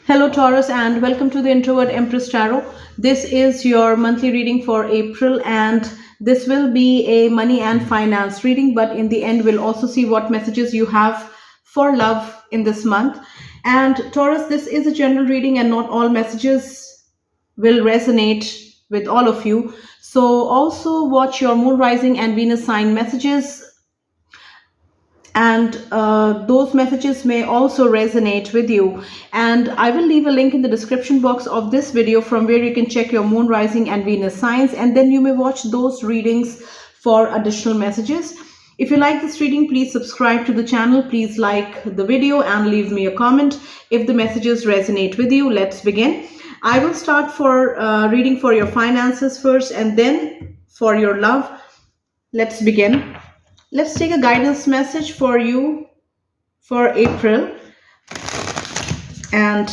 Hello, Taurus, and welcome to the Introvert Empress Tarot. This is your monthly reading for April, and this will be a money and finance reading. But in the end, we'll also see what messages you have for love in this month. And Taurus, this is a general reading, and not all messages will resonate with all of you. So also watch your moon rising and Venus sign messages, and those messages may also resonate with you. And I will leave a link in the description box of this video from where you can check your moon rising and Venus signs, and then you may watch those readings for additional messages. If you like this reading, please subscribe to the channel, please like the video and leave me a comment if the messages resonate with you. Let's begin. I will start for reading for your finances first and then for your love. Let's begin. Let's take a guidance message for you for April. And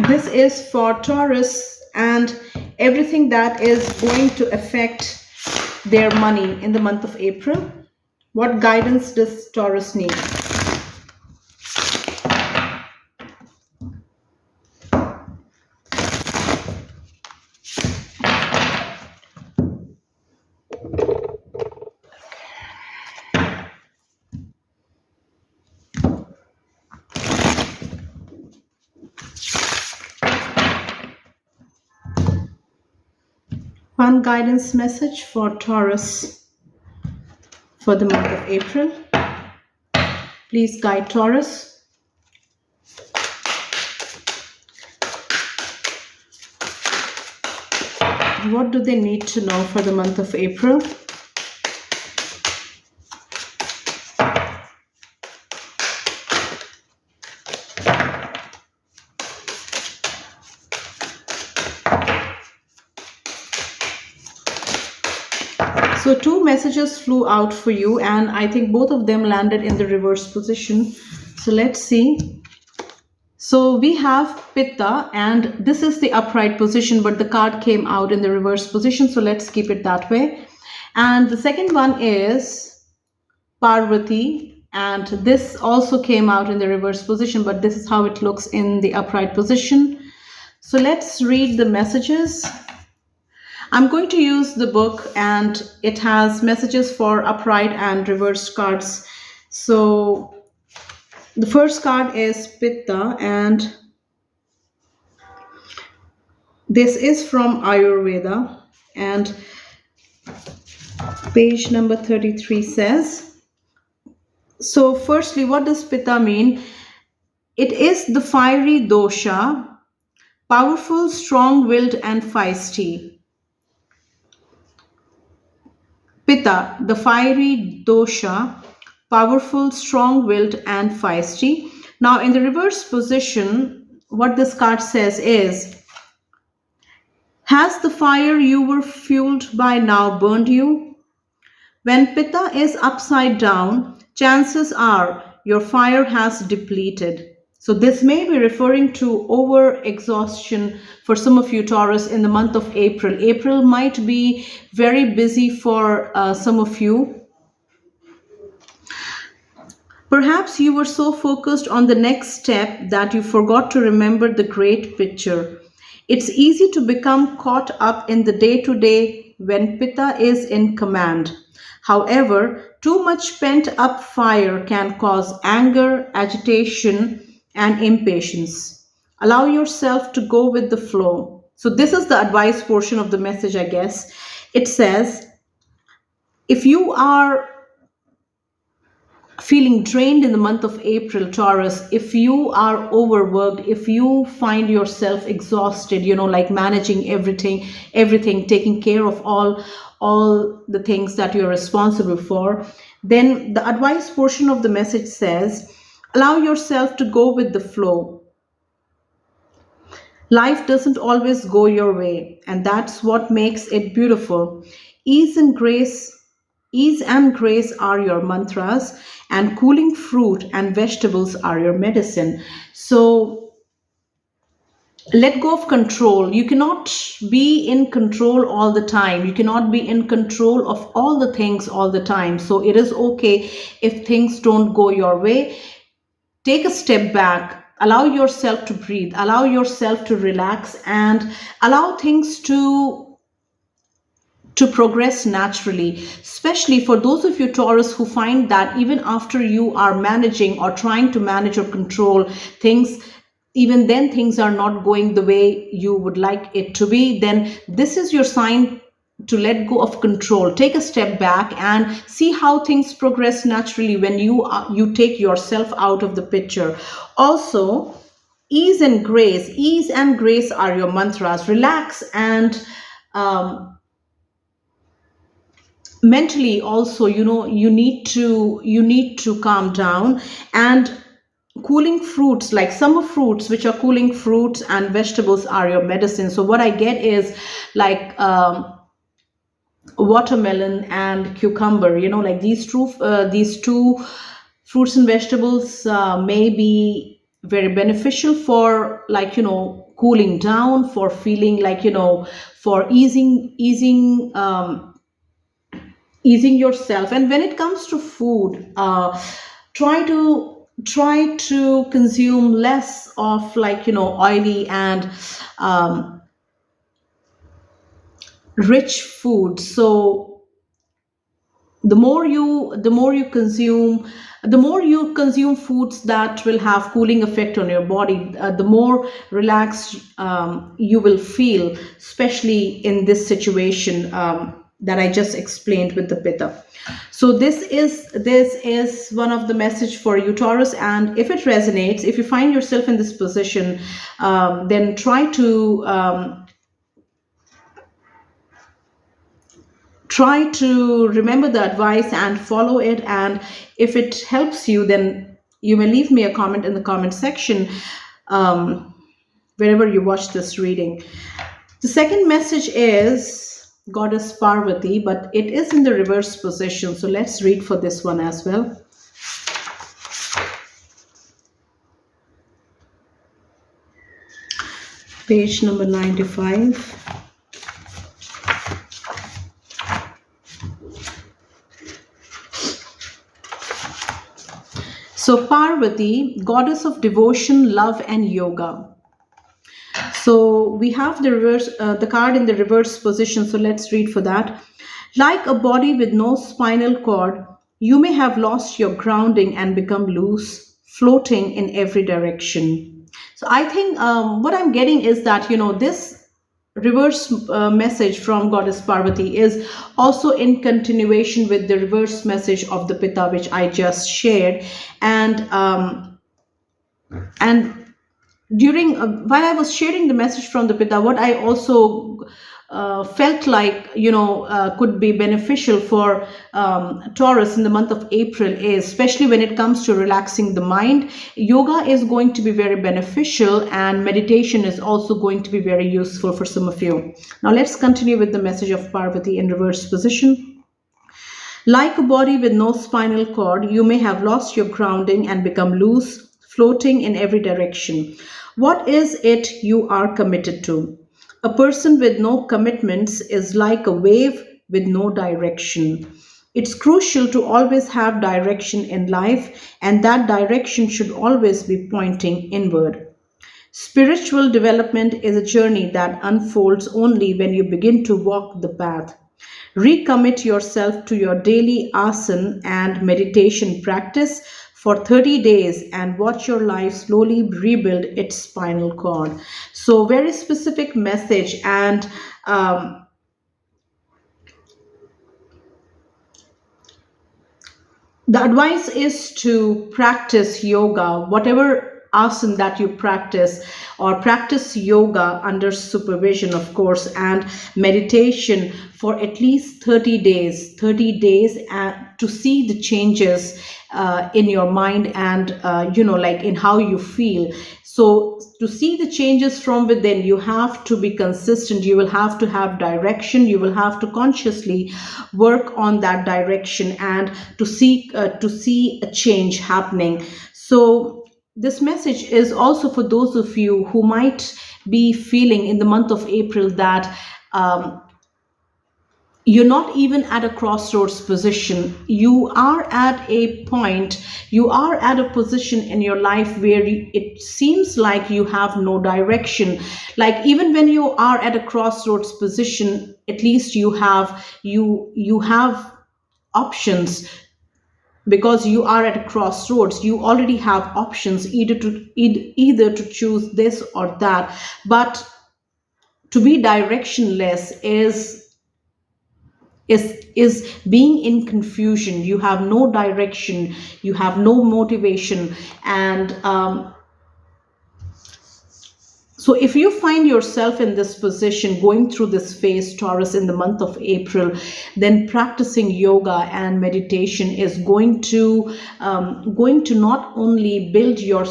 this is for Taurus and everything that is going to affect their money in the month of April. What guidance does Taurus need? One guidance message for Taurus for the month of April. Please guide Taurus. What do they need to know for the month of April? So two messages flew out for you, and I think both of them landed in the reverse position. So let's see. So we have Pitta, and this is the upright position, but the card came out in the reverse position. So let's keep it that way. And the second one is Parvati, and this also came out in the reverse position, but this is how it looks in the upright position. So let's read the messages. I'm going to use the book, and it has messages for upright and reversed cards. So the first card is Pitta, and this is from Ayurveda, and page number 33 says, so firstly, what does Pitta mean? It is the fiery dosha, powerful, strong-willed and feisty. Pitta, the fiery dosha, powerful, strong-willed and feisty. Now in the reverse position, what this card says is, has the fire you were fueled by now burned you? When Pitta is upside down, chances are your fire has depleted. So this may be referring to over-exhaustion for some of you, Taurus, in the month of April. April might be very busy for some of you. Perhaps you were so focused on the next step that you forgot to remember the great picture. It's easy to become caught up in the day-to-day when Pitta is in command. However, too much pent-up fire can cause anger, agitation, and impatience. Allow yourself to go with the flow. So this is the advice portion of the message, I guess. It says, if you are feeling drained in the month of April, Taurus, if you are overworked, if you find yourself exhausted, like managing everything, taking care of all the things that you're responsible for, then the advice portion of the message says, allow yourself to go with the flow. Life doesn't always go your way, and that's what makes it beautiful. Ease and grace are your mantras, and cooling fruit and vegetables are your medicine. So let go of control. You cannot be in control all the time. You cannot be in control of all the things all the time. So it is okay if things don't go your way. Take a step back. allow yourself to breathe, allow yourself to relax, and allow things to progress naturally, especially for those of you Taurus who find that even after you are managing or trying to manage or control things, even then things are not going the way you would like it to be. Then this is your sign to let go of control, take a step back and see how things progress naturally when you take yourself out of the picture. Also, ease and grace are your mantras. Relax and um, mentally also, you need to calm down. And cooling fruits like summer fruits, which are cooling fruits and vegetables, are your medicine. So what I get is like watermelon and cucumber, like these two fruits and vegetables may be very beneficial for, like, cooling down, for feeling like, for easing yourself. And when it comes to food, try to consume less of, like, oily and um, rich food. So the more you consume foods that will have cooling effect on your body, the more relaxed you will feel, especially in this situation that I just explained with the pitta. So this is one of the message for you Taurus, and if it resonates, if you find yourself in this position, then try to remember the advice and follow it. And if it helps you, then you may leave me a comment in the comment section, um, wherever you watch this reading. The second message is Goddess Parvati, but it is in the reverse position. So let's read for this one as well. Page number 95. So Parvati, goddess of devotion, love, and yoga. So we have the card in the reverse position. So let's read for that. Like a body with no spinal cord, you may have lost your grounding and become loose, floating in every direction. So I think what I'm getting is that, this reverse message from Goddess Parvati is also in continuation with the reverse message of the Pitta, which I just shared. And during while I was sharing the message from the Pitta, what I also felt like, could be beneficial for Taurus in the month of April is, especially when it comes to relaxing the mind, yoga is going to be very beneficial, and meditation is also going to be very useful for some of you. Now let's continue with the message of Parvati in reverse position. Like a body with no spinal cord, you may have lost your grounding and become loose, floating in every direction. What is it you are committed to? A person with no commitments is like a wave with no direction. It's crucial to always have direction in life, and that direction should always be pointing inward. Spiritual development is a journey that unfolds only when you begin to walk the path. Recommit yourself to your daily asana and meditation practice for 30 days and watch your life slowly rebuild its spinal cord. So, very specific message. And the advice is to practice yoga, whatever asana that you practice, or practice yoga under supervision, of course, and meditation for at least 30 days, to see the changes in your mind and, like in how you feel. So to see the changes from within, you have to be consistent. You will have to have direction. You will have to consciously work on that direction and to see a change happening. So this message is also for those of you who might be feeling in the month of April that you're not even at a crossroads position. You are at a point, you are at a position in your life where it seems like you have no direction. Like even when you are at a crossroads position, at least you have options, because you are at a crossroads. You already have options, either to choose this or that. But to be directionless is being in confusion. You have no direction, you have no motivation. And so if you find yourself in this position, going through this phase, Taurus, in the month of April, then practicing yoga and meditation is going to not only build your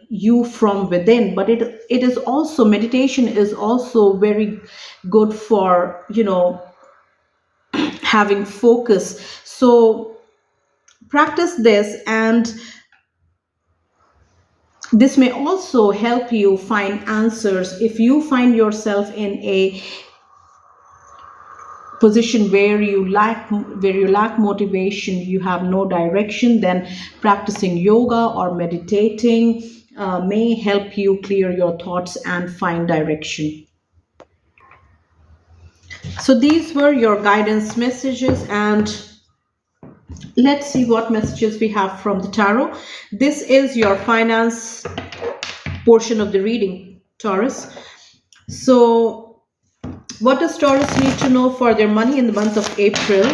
you from within, but it is also, meditation is also very good for, having focus. So practice this, and this may also help you find answers. If you find yourself in a position where you lack motivation, you have no direction, then practicing yoga or meditating may help you clear your thoughts and find direction. So these were your guidance messages, and let's see what messages we have from the tarot. This is your finance portion of the reading, Taurus. So, what does Taurus need to know for their money in the month of April?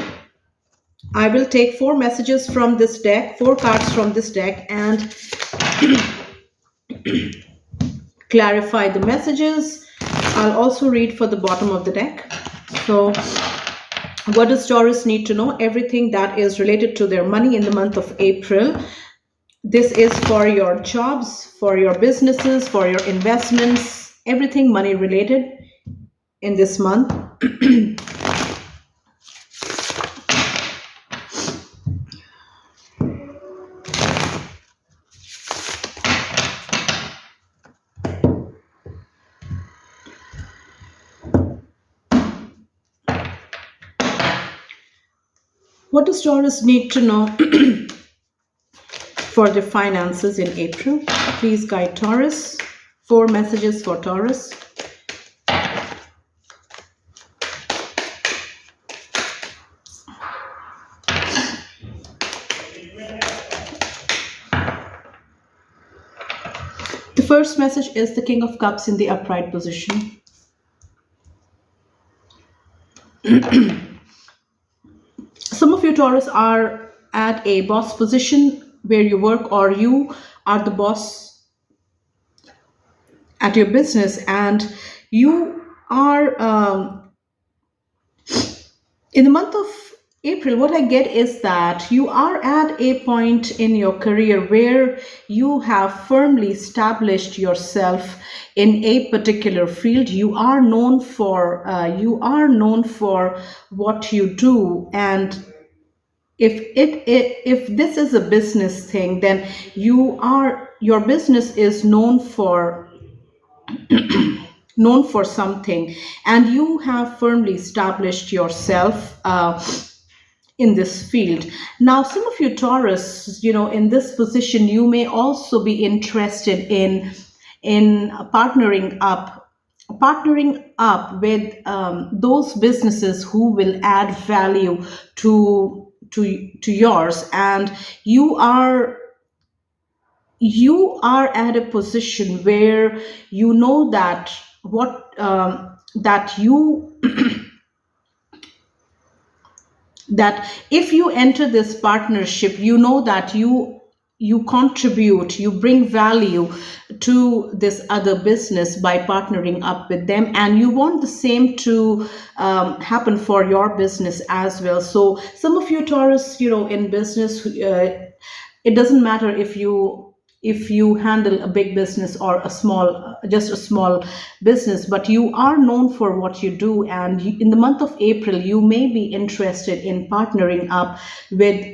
I will take four messages from this deck, four cards from this deck, and clarify the messages. I'll also read for the bottom of the deck. So, what does Taurus need to know? Everything that is related to their money in the month of April. This is for your jobs, for your businesses, for your investments, everything money related in this month. What does Taurus need to know for their finances in April? Please guide Taurus. Four messages for Taurus. The first message is the King of Cups in the upright position. Some of you, Taurus, are at a boss position where you work, or you are the boss at your business, and you are in the month of April. What I get is that you are at a point in your career where you have firmly established yourself in a particular field. You are known for what you do, and if this is a business thing, then your business is known for something, and you have firmly established yourself in this field. Now, some of you, Taurus, in this position, you may also be interested in partnering up with those businesses who will add value to yours, and you are at a position where you know that what that you that if you enter this partnership, you know that you contribute, you bring value to this other business by partnering up with them, and you want the same to happen for your business as well. So some of you, Taurus, in business, it doesn't matter if you handle a big business or just a small business, but you are known for what you do. And in the month of April, you may be interested in partnering up with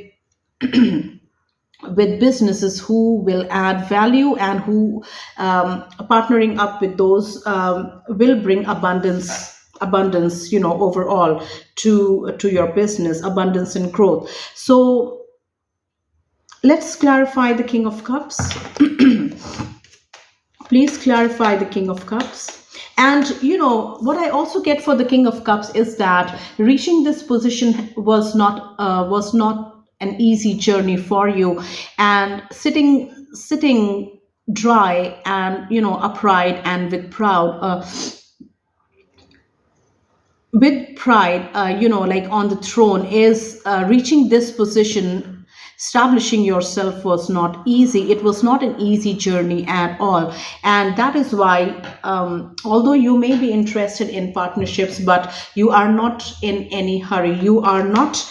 businesses who will add value, and who partnering up with those will bring abundance abundance, overall to your business, abundance and growth. So let's clarify the King of Cups. Please clarify the King of Cups. And what I also get for the King of Cups is that reaching this position was not an easy journey for you, and sitting dry and upright and with pride, like on the throne, is reaching this position. Establishing yourself was not easy. It was not an easy journey at all. And that is why, although you may be interested in partnerships, but you are not in any hurry. You are not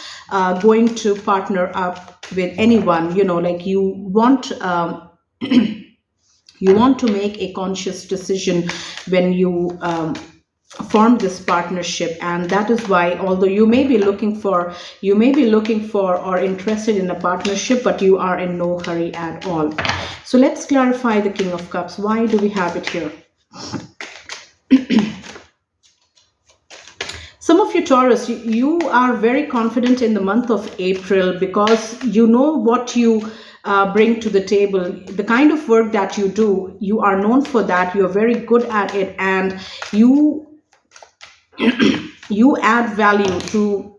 going to partner up with anyone, like you want. You want to make a conscious decision when you form this partnership, and that is why, although you may be looking for or interested in a partnership, but you are in no hurry at all. So let's clarify the King of Cups. Why do we have it here? Some of you Taurus, you are very confident in the month of April, because you know what you bring to the table, the kind of work that you do. You are known for that. You are very good at it, and you add value to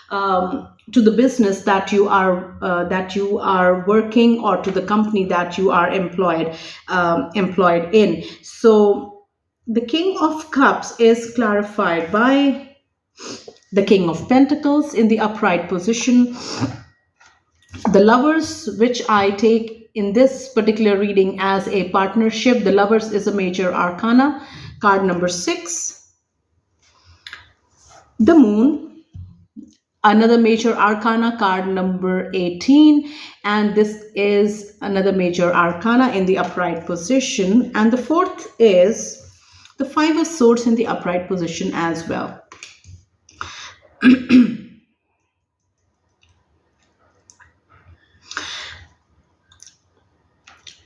the business that you are working, or to the company that you are employed in. So the King of Cups is clarified by the King of Pentacles in the upright position. The Lovers, which I take in this particular reading as a partnership. The Lovers is a major arcana, card number 6. The Moon, another major arcana, card number 18. And this is another major arcana in the upright position. And the fourth is the Five of Swords in the upright position as well.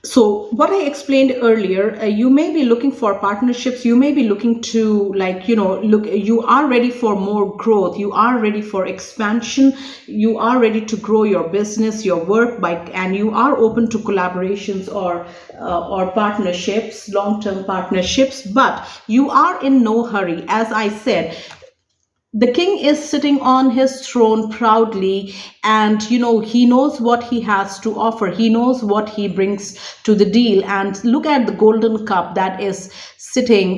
So what I explained earlier, you may be looking for partnerships. You may be looking to, you are ready for more growth. You are ready for expansion. You are ready to grow your business, your work, and you are open to collaborations or partnerships, long-term partnerships. But you are in no hurry. As I said, the king is sitting on his throne proudly, and he knows what he has to offer. He knows what he brings to the deal. And look at the golden cup that is sitting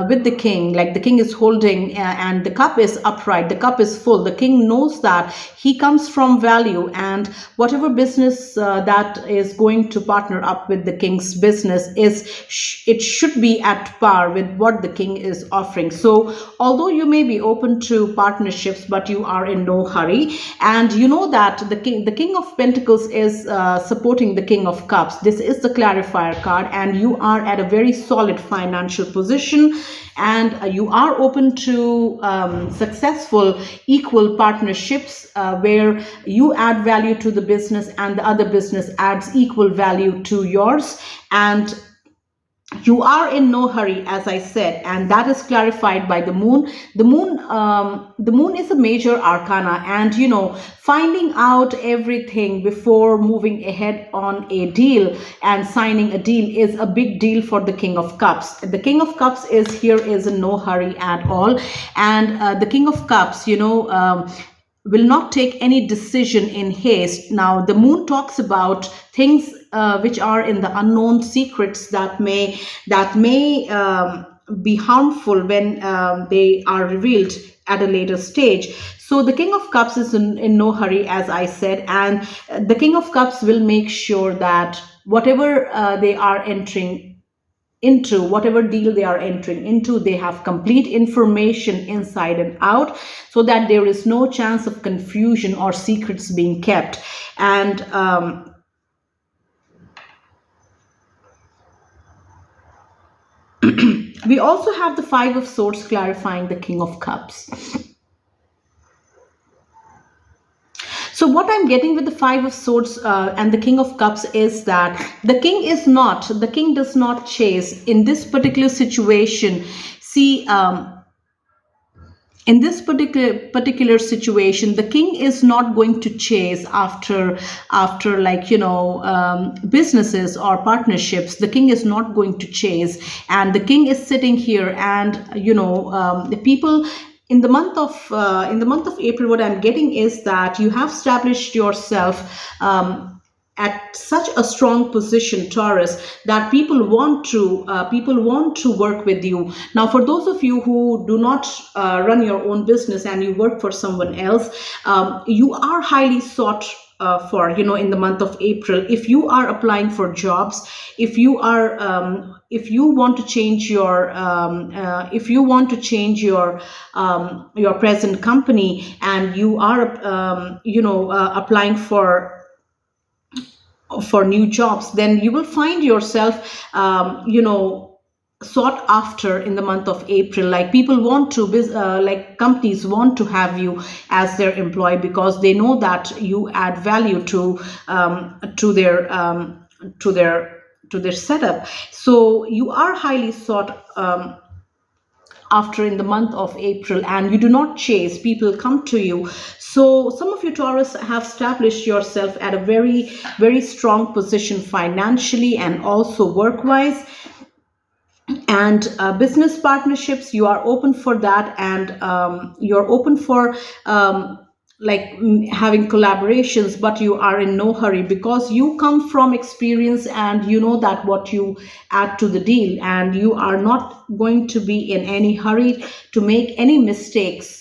with the king, like the king is holding, and the cup is upright, the cup is full. The king knows that he comes from value, and whatever business that is going to partner up with the king's business it should be at par with what the king is offering. So although you may be open to partnerships, but you are in no hurry, and you know that the king of Pentacles is supporting the King of Cups. This is the clarifier card, and you are at a very solid financial position, and you are open to successful equal partnerships where you add value to the business and the other business adds equal value to yours. And you are in no hurry, as I said, and that is clarified by the moon. The moon is a major arcana, and finding out everything before moving ahead on a deal and signing a deal is a big deal for the King of Cups. The King of Cups is in no hurry at all, and the King of Cups, will not take any decision in haste. Now, the moon talks about things which are in the unknown, secrets that may be harmful when they are revealed at a later stage. So the King of Cups is in no hurry, as I said, and the King of Cups will make sure that whatever they are entering into, whatever deal they are entering into, they have complete information inside and out, so that there is no chance of confusion or secrets being kept. And we also have the Five of Swords clarifying the King of Cups. So what I'm getting with the Five of Swords and the King of Cups is that the king does not chase in this particular situation, See, in this particular situation, the king is not going to chase after like, businesses or partnerships. The king is not going to chase, and the king is sitting here, and the people in the month of April, what I'm getting is that you have established yourself at such a strong position, Taurus, that people want to work with you. Now, for those of you who do not run your own business and you work for someone else, you are highly sought for, in the month of April. If you are applying for jobs, if you want to change your present company, and you are applying for new jobs, then you will find yourself sought after in the month of April. Like, people want to like companies want to have you as their employee, because they know that you add value to their setup. So you are highly sought after in the month of April, and you do not chase. People come to you. So some of you, Taurus, have established yourself at a very, very strong position financially and also work-wise. And business partnerships, you are open for that, and you're open for having collaborations, but you are in no hurry, because you come from experience and you know that what you add to the deal, and you are not going to be in any hurry to make any mistakes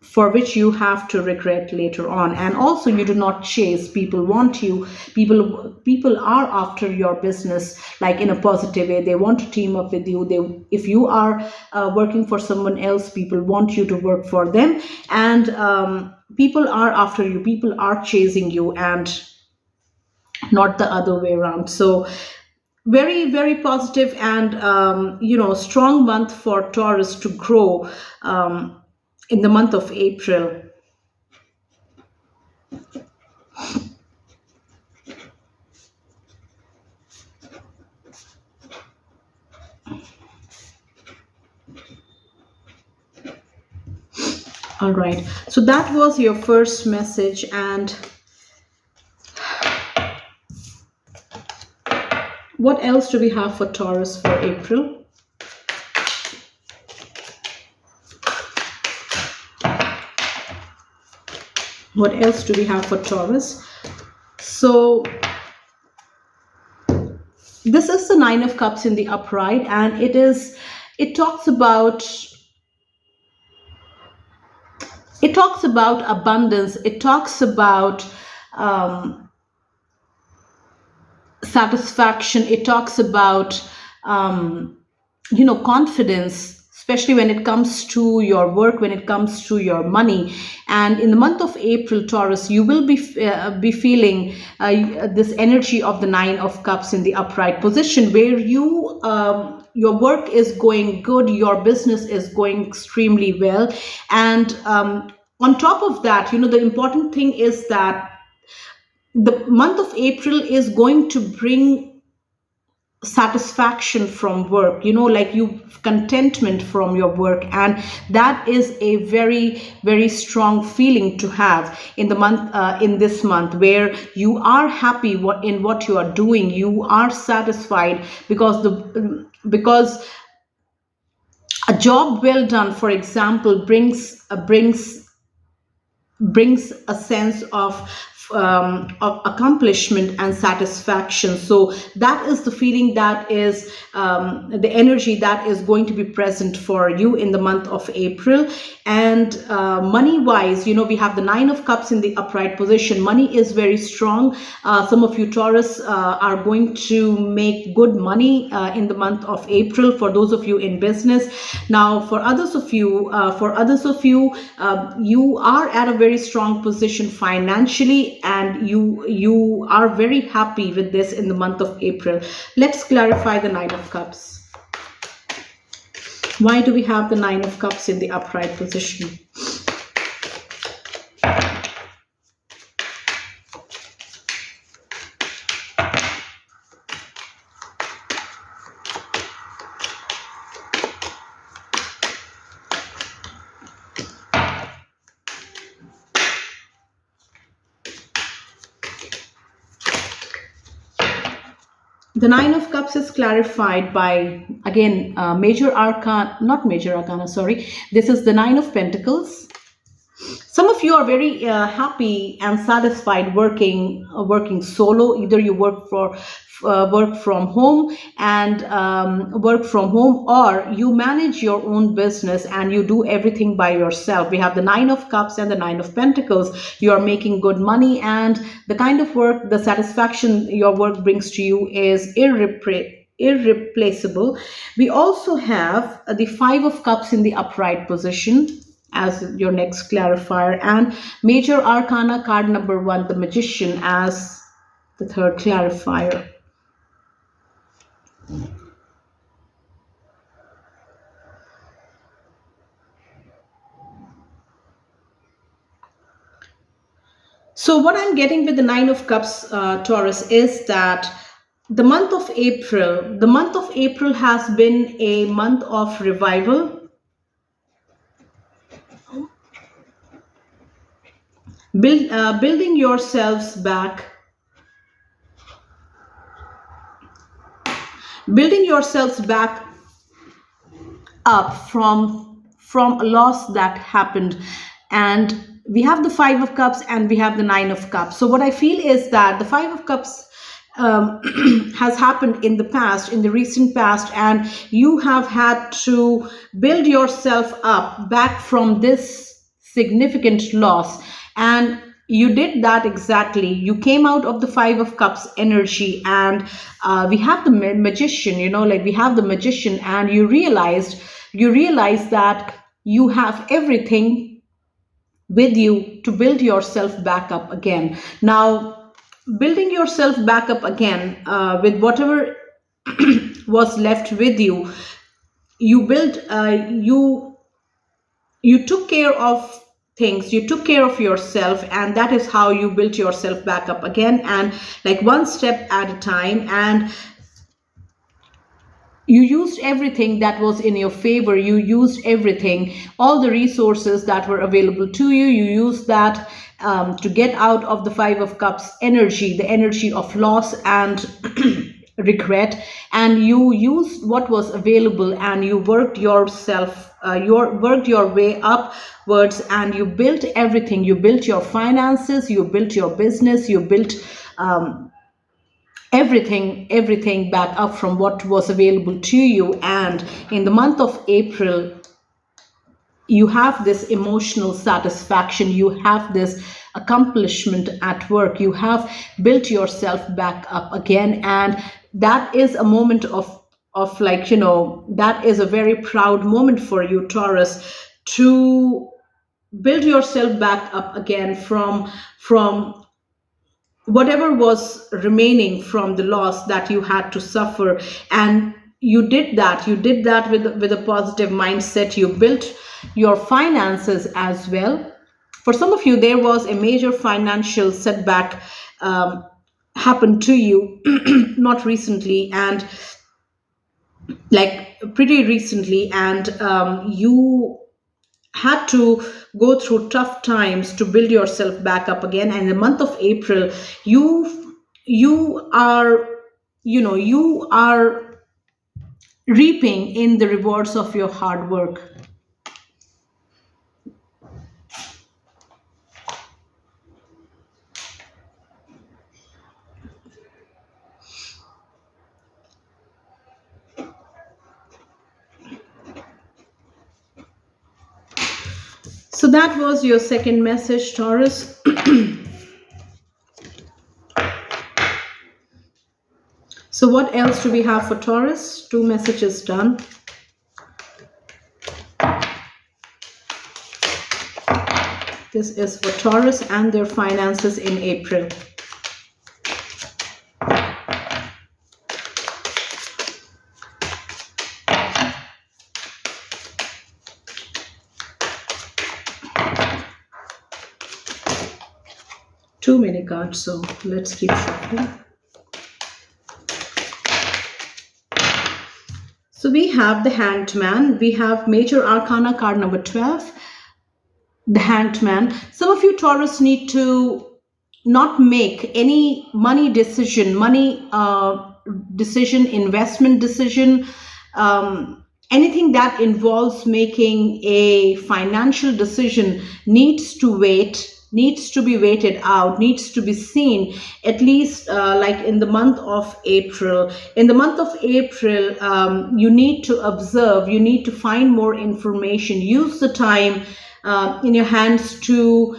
for which you have to regret later on. And also, you do not chase. People want you. People are after your business, like, in a positive way. They want to team up with you. If you are working for someone else, people want you to work for them. And people are after you. People are chasing you, and not the other way around. So very, very positive and strong month for Taurus to grow in the month of April. All right, so that was your first message. And what else do we have for Taurus for April? What else do we have for Taurus? So this is the Nine of Cups in the upright, and it talks about abundance. It talks about satisfaction. It talks about confidence, especially when it comes to your work, when it comes to your money. And in the month of April, Taurus, you will be feeling this energy of the Nine of Cups in the upright position, where your work is going good, your business is going extremely well. And on top of that, the important thing is that the month of April is going to bring satisfaction from work, like contentment from your work. And that is a very, very strong feeling to have in this month, where you are happy in what you are doing. You are satisfied because a job well done, for example, brings a sense of accomplishment and satisfaction. So that is the feeling, that is the energy that is going to be present for you in the month of April. And money wise, we have the Nine of Cups in the upright position. Money is very strong. Some of you, Taurus, are going to make good money in the month of April, for those of you in business. Now, for others of you, you are at a very strong position financially, and you are very happy with this in the month of April. Let's clarify the Nine of Cups. Why do we have the Nine of Cups in the upright position? The Nine of Cups is clarified by, again, major arcana, not major arcana, sorry. This is the Nine of Pentacles. Some of you are very happy and satisfied working solo. Either you work from home and work from home, or you manage your own business and you do everything by yourself. We have the Nine of Cups and the Nine of Pentacles. You are making good money, and the kind of work, the satisfaction your work brings to you is irreplaceable. We also have the Five of Cups in the upright position as your next clarifier, and major arcana card number 1, the Magician, as the third clarifier. So what I'm getting with the Nine of Cups, Taurus, is that the month of April has been a month of revival. Building yourselves back, up from a loss that happened. And we have the Five of Cups and we have the Nine of Cups. So what I feel is that the Five of Cups has happened in the past, in the recent past, and you have had to build yourself up back from this significant loss. And you did that exactly. You came out of the Five of Cups energy, and we have the Magician, we have the Magician, and you realize that you have everything with you to build yourself back up again. Now, building yourself back up again with whatever was left with you, you built, you took care of things, you took care of yourself, and that is how you built yourself back up again, and like one step at a time. And you used everything that was in your favor. You used everything, all the resources that were available to you. You used that to get out of the Five of Cups energy, the energy of loss and regret, and you used what was available, and you worked yourself, worked your way upwards, and you built everything. You built your finances, you built your business, you built everything back up from what was available to you. And in the month of April, you have this emotional satisfaction, you have this accomplishment at work, you have built yourself back up again. And that is a moment of that is a very proud moment for you, Taurus, to build yourself back up again from whatever was remaining from the loss that you had to suffer. And you did that with a positive mindset. You built your finances as well. For some of you, there was a major financial setback happened to you not recently, and like pretty recently, and you had to go through tough times to build yourself back up again. And in the month of April, you are you are reaping in the rewards of your hard work. So that was your second message, Taurus. So what else do we have for Taurus? 2 messages done. This is for Taurus and their finances in April. Too many cards, so let's keep shuffling. So we have the Hanged Man. We have Major Arcana card number 12, the Hanged Man. Some of you, Taurus, need to not make any money decision, money decision, investment decision, anything that involves making a financial decision needs to wait, needs to be waited out, needs to be seen at least like in the month of April. In the month of April, you need to observe, you need to find more information, use the time in your hands to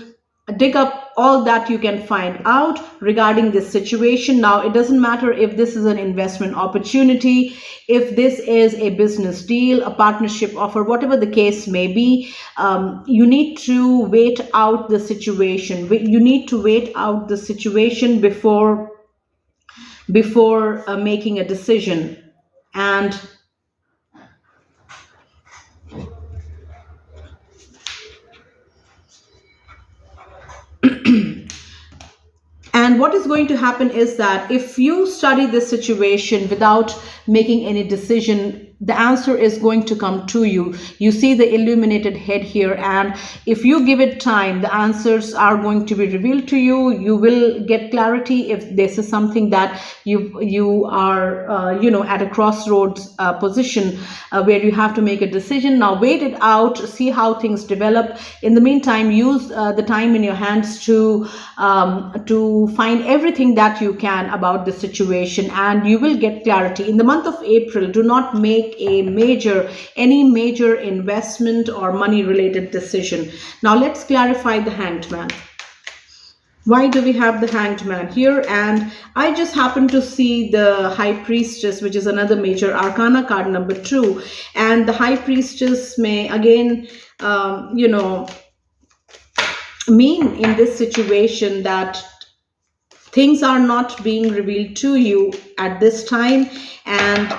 dig up all that you can find out regarding this situation. Now, it doesn't matter if this is an investment opportunity, if this is a business deal, a partnership offer, whatever the case may be. You need to wait out the situation. You need to wait out the situation before making a decision. And And what is going to happen is that if you study this situation without making any decision, the answer is going to come to you. You see the illuminated head here, and if you give it time, the answers are going to be revealed to you. You will get clarity if this is something that you are at a crossroads position where you have to make a decision. Now wait it out, see how things develop. In the meantime, use the time in your hands to find everything that you can about the situation, and you will get clarity. In the month of April, do not make any major investment or money related decision. Now let's clarify the Hanged Man. Why do we have the Hanged Man here? And I just happen to see the High Priestess, which is another major arcana card, number 2. And the High Priestess may again mean in this situation that things are not being revealed to you at this time, and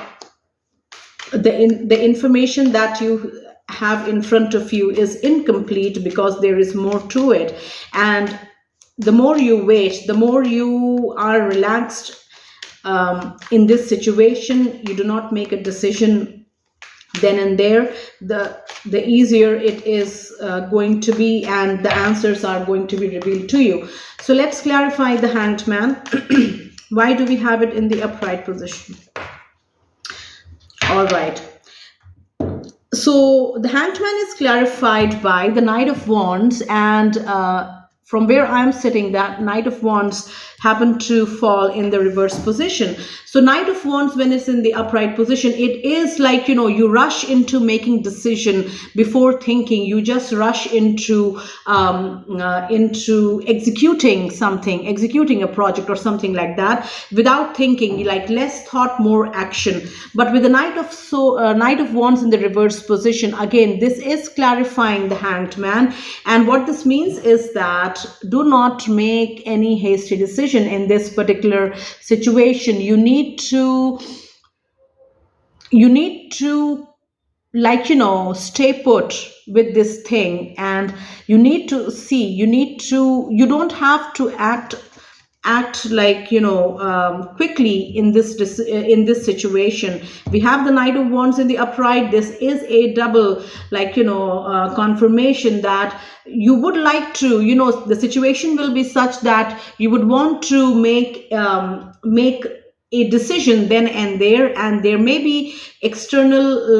the information that you have in front of you is incomplete because there is more to it. And the more you wait, the more you are relaxed in this situation. You do not make a decision then and there, the easier it is going to be, and the answers are going to be revealed to you. So let's clarify the Hanged Man. Why do we have it in the upright position? All right. So the Hanged Man is clarified by the Knight of Wands, and from where I'm sitting, that Knight of Wands happened to fall in the reverse position. So Knight of Wands, when it's in the upright position, it is like, you rush into making decision before thinking. You just rush into executing something, executing a project or something like that without thinking, like less thought, more action. But with the Knight of Wands in the reverse position, again, this is clarifying the Hanged Man. And what this means is that do not make any hasty decision in this particular situation. You need to stay put with this thing, and you need to see, you don't have to act like quickly in this situation. We have the Knight of Wands in the upright. This is a double confirmation that you would like to, the situation will be such that you would want to make a decision then and there, and there may be external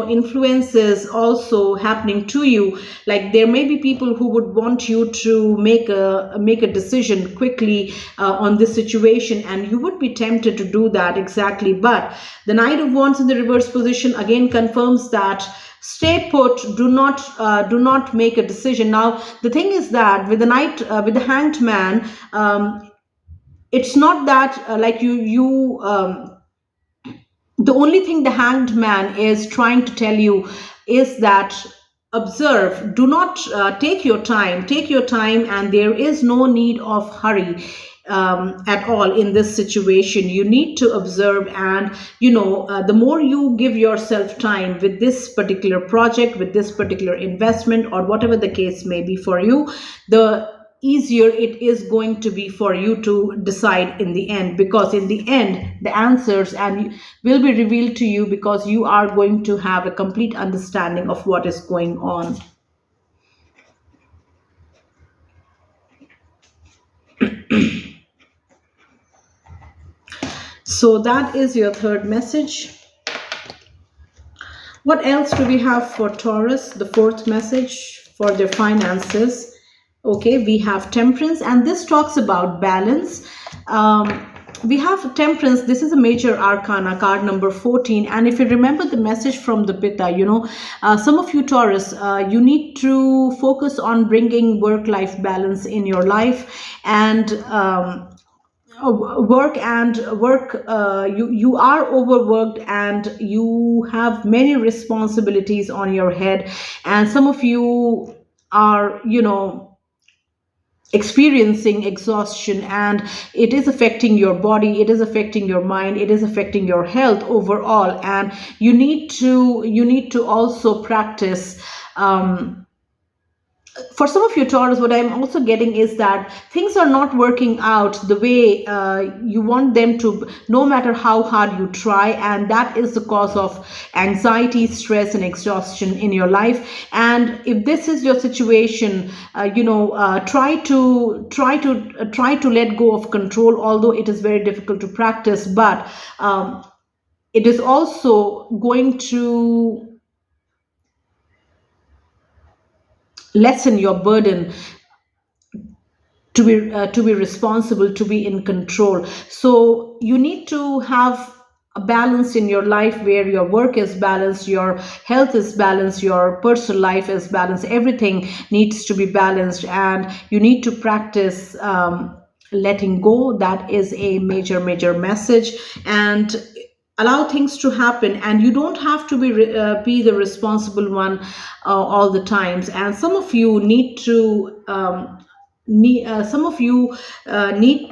influences also happening to you. Like there may be people who would want you to make a decision quickly on this situation, and you would be tempted to do that exactly. But the Knight of Wands in the reverse position again confirms that stay put, do not make a decision. Now the thing is that with the Hanged Man, it's not that the only thing the Hanged Man is trying to tell you is that observe, do not take your time, and there is no need of hurry at all in this situation. You need to observe, and the more you give yourself time with this particular project, with this particular investment, or whatever the case may be for you, the easier it is going to be for you to decide in the end, because in the end the answers will be revealed to you, because you are going to have a complete understanding of what is going on. So that is your third message. What else do we have for Taurus? The fourth message for their finances. Okay, we have Temperance, and this talks about balance. We have Temperance. This is a major arcana, card number 14. And if you remember the message from the Pitta, some of you Taurus, you need to focus on bringing work life balance in your life, and work you are overworked and you have many responsibilities on your head, and some of you are experiencing exhaustion, and it is affecting your body, it is affecting your mind, it is affecting your health overall, and you need to also practice. For some of you Taurus, what I'm also getting is that things are not working out the way you want them to, no matter how hard you try, and that is the cause of anxiety, stress, and exhaustion in your life. And if this is your situation, try to let go of control, although it is very difficult to practice, but it is also going to lessen your burden to be responsible, to be in control. So you need to have a balance in your life where your work is balanced, your health is balanced, your personal life is balanced, everything needs to be balanced, and you need to practice letting go. That is a major message. And allow things to happen, and you don't have to be the responsible one all the times. And some of you need to need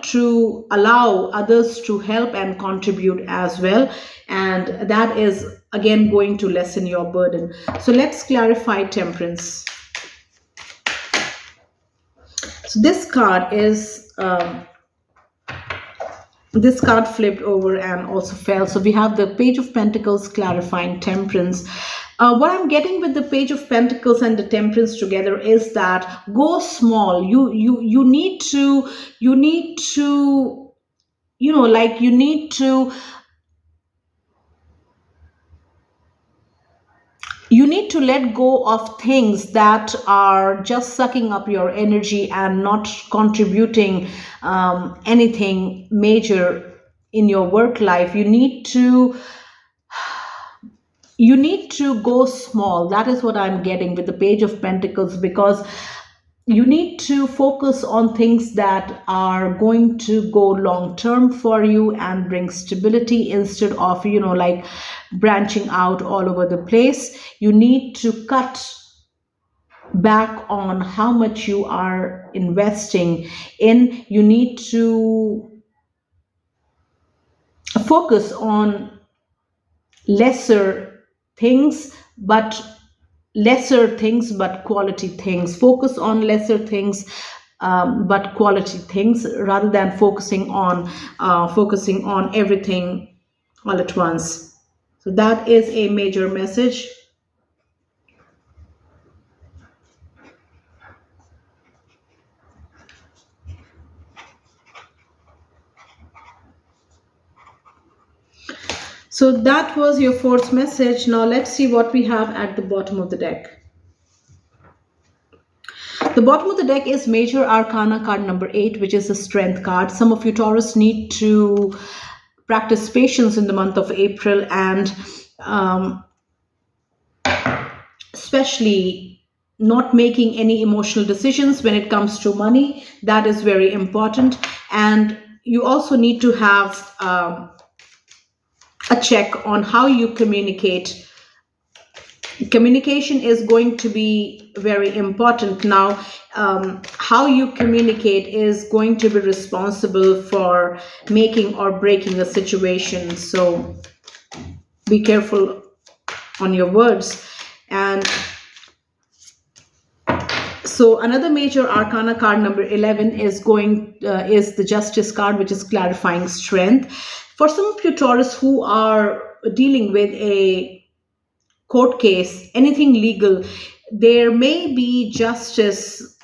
to allow others to help and contribute as well, and that is again going to lessen your burden. So let's clarify Temperance. So this card flipped over and also fell. So we have the Page of Pentacles clarifying Temperance. What I'm getting with the Page of Pentacles and the Temperance together is that go small. You need to like you need to let go of things that are just sucking up your energy and not contributing anything major in your work life. You need to go small. That is what I'm getting with the Page of Pentacles, because you need to focus on things that are going to go long term for you and bring stability, instead of like branching out all over the place. You need to cut back on how much you are investing in. You need to focus on lesser things, but quality things. Focus on lesser things, but quality things, rather than focusing on everything all at once. So that is a major message. So that was your fourth message. Now let's see what we have at the bottom of the deck. The bottom of the deck is Major Arcana card number 8, which is the Strength card. Some of you Taurus need to practice patience in the month of April, and especially not making any emotional decisions when it comes to money. That is very important. And you also need to have a check on how you communicate. Communication is going to be very important now. How you communicate is going to be responsible for making or breaking a situation. So be careful on your words. And so another Major Arcana card number 11 is the Justice card, which is clarifying strength. For some of you Taurus who are dealing with a court case, anything legal, there may be justice,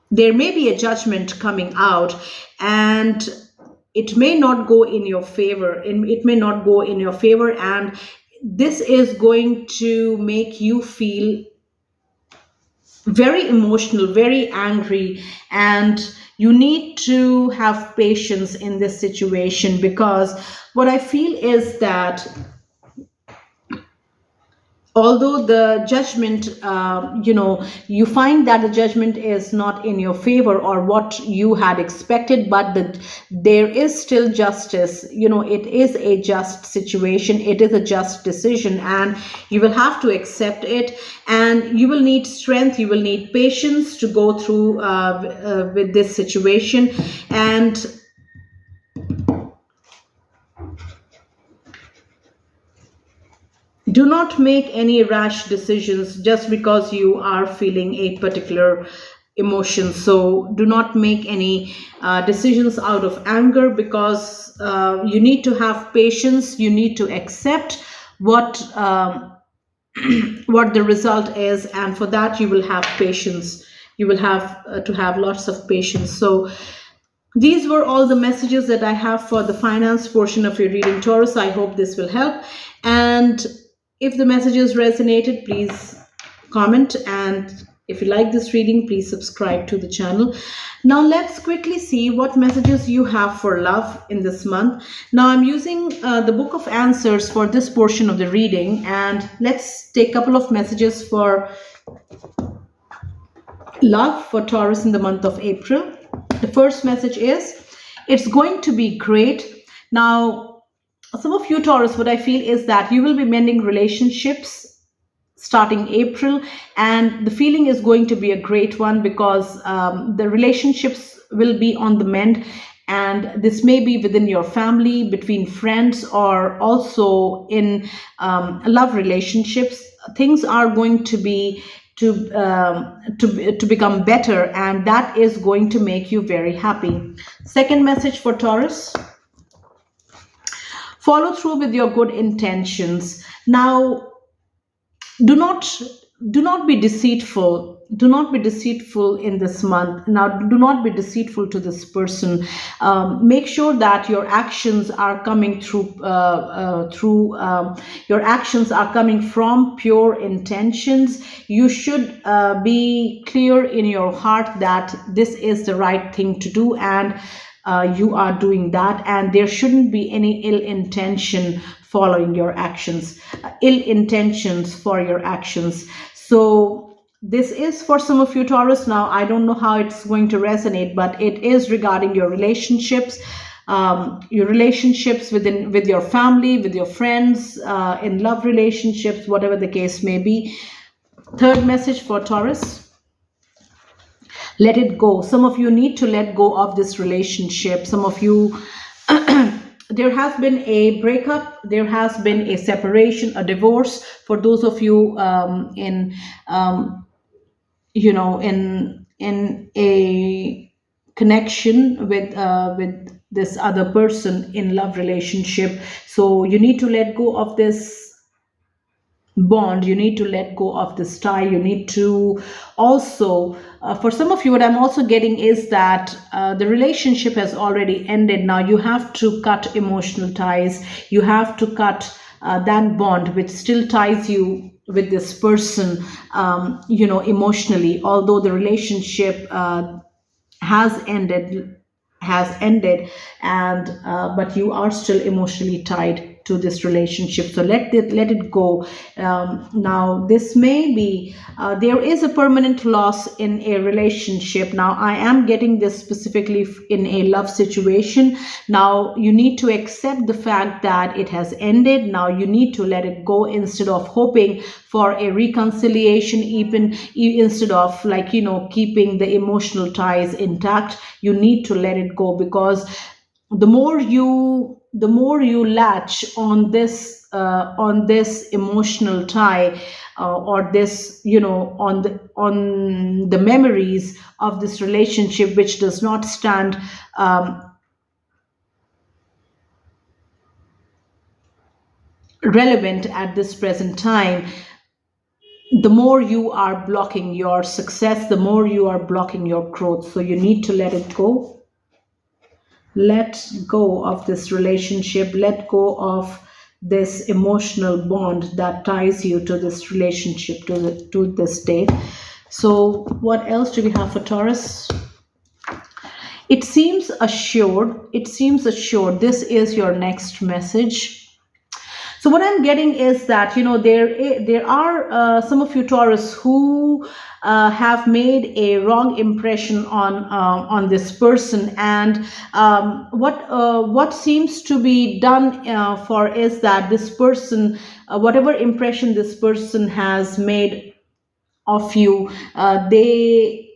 there may be a judgment coming out, and it may not go in your favor, and it may not go in your favor, and this is going to make you feel very emotional, very angry, and you need to have patience in this situation, because what I feel is that although the judgment, you find that the judgment is not in your favor or what you had expected, but there is still justice. It is a just situation, it is a just decision, and you will have to accept it, and you will need strength, you will need patience to go through with this situation. And do not make any rash decisions just because you are feeling a particular emotion. So do not make any decisions out of anger, because you need to have patience, you need to accept what what the result is, and for that you will have patience, you will have to have lots of patience. So these were all the messages that I have for the finance portion of your reading, Taurus. I hope this will help. And if the messages resonated, please comment. And if you like this reading, please subscribe to the channel. Now let's quickly see what messages you have for love in this month. Now I'm using the Book of Answers for this portion of the reading. And let's take a couple of messages for love for Taurus in the month of April. The first message is, it's going to be great. Now, some of you Taurus, what I feel is that you will be mending relationships starting April, and the feeling is going to be a great one, because the relationships will be on the mend, and this may be within your family, between friends, or also in love relationships. Things are going to be to become better, and that is going to make you very happy. Second message for Taurus, follow through with your good intentions. Now, do not be deceitful, do not be deceitful in this month. Now, do not be deceitful to this person. Make sure that your actions are coming your actions are coming from pure intentions. You should be clear in your heart that this is the right thing to do, and you are doing that, and there shouldn't be any ill intention following your actions, ill intentions for your actions. So this is for some of you Taurus. Now I don't know how it's going to resonate, but it is regarding your relationships, with your family, with your friends, in love relationships, whatever the case may be. Third message for Taurus, let it go. Some of you need to let go of this relationship. Some of you there has been a breakup, there has been a separation, a divorce. For those of you in a connection with this other person in love relationship, so you need to let go of this bond, you need to let go of this tie, you need to also for some of you, what I'm also getting is that the relationship has already ended. Now you have to cut emotional ties, you have to cut that bond which still ties you with this person, emotionally, although the relationship has ended and but you are still emotionally tied to this relationship. So let it go. Now this may be there is a permanent loss in a relationship. Now I am getting this specifically in a love situation. Now you need to accept the fact that it has ended. Now you need to let it go instead of hoping for a reconciliation, even instead of keeping the emotional ties intact. You need to let it go, because the more you latch on this emotional tie, or this on the memories of this relationship which does not stand relevant at this present time, the more you are blocking your success, the more you are blocking your growth. So you need to let it go. Let go of this relationship, let go of this emotional bond that ties you to this relationship, to this date. So what else do we have for Taurus? It seems assured, it seems assured. This is your next message. So what I'm getting is that, there are some of you Taurus who have made a wrong impression on this person, and what seems to be done for is that this person, whatever impression this person has made of you, they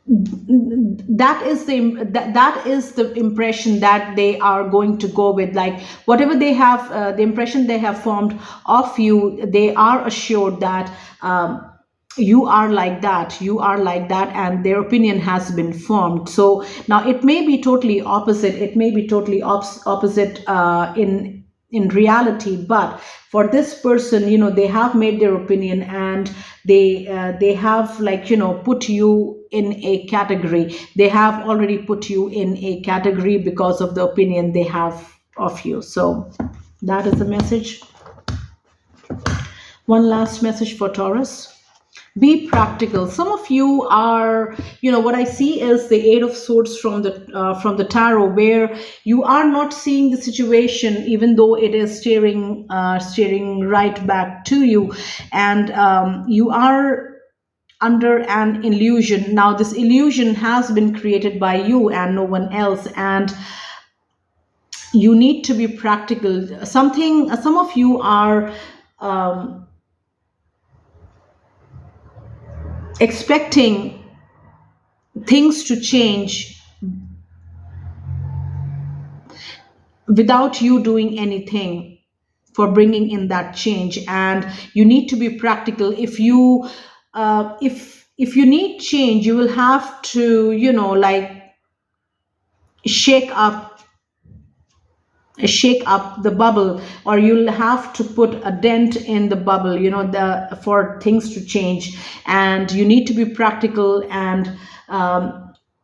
that is the impression that they are going to go with. Like whatever they have, the impression they have formed of you, they are assured that you are like that, you are like that, and their opinion has been formed. So now it may be totally opposite, it may be totally opposite in reality, but for this person, they have made their opinion, and they have, like, put you in a category. They have already put you in a category because of the opinion they have of you. So that is the message. One last message for Taurus. Be practical. Some of you are, what I see is the Eight of Swords from the tarot, where you are not seeing the situation, even though it is staring right back to you, and you are under an illusion. Now this illusion has been created by you and no one else, and you need to be practical. Some of you are expecting things to change without you doing anything for bringing in that change, and you need to be practical. If you need change, you will have to, like, shake up the bubble, or you'll have to put a dent in the bubble, for things to change. And you need to be practical, and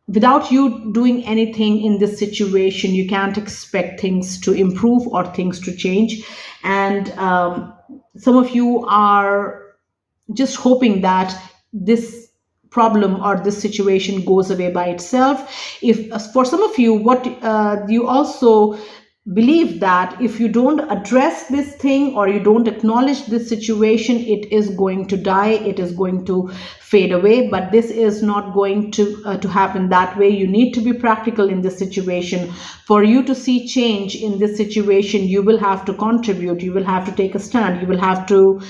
without you doing anything in this situation, you can't expect things to improve or things to change. And some of you are just hoping that this problem or this situation goes away by itself. If for some of you, what you also believe that if you don't address this thing, or you don't acknowledge this situation, it is going to die, it is going to fade away. But this is not going to happen that way. You need to be practical in this situation. For you to see change in this situation, you will have to contribute, you will have to take a stand, you will have to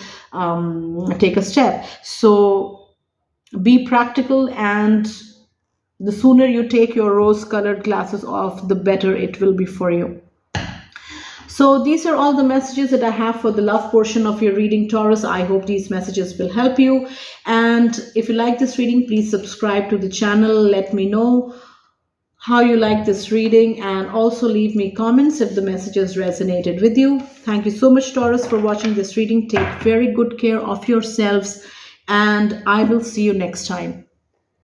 take a step. So be practical, and the sooner you take your rose colored glasses off, the better it will be for you. So these are all the messages that I have for the love portion of your reading, Taurus. I hope these messages will help you. And if you like this reading, please subscribe to the channel. Let me know how you like this reading, and also leave me comments if the messages resonated with you. Thank you so much, Taurus, for watching this reading. Take very good care of yourselves, and I will see you next time.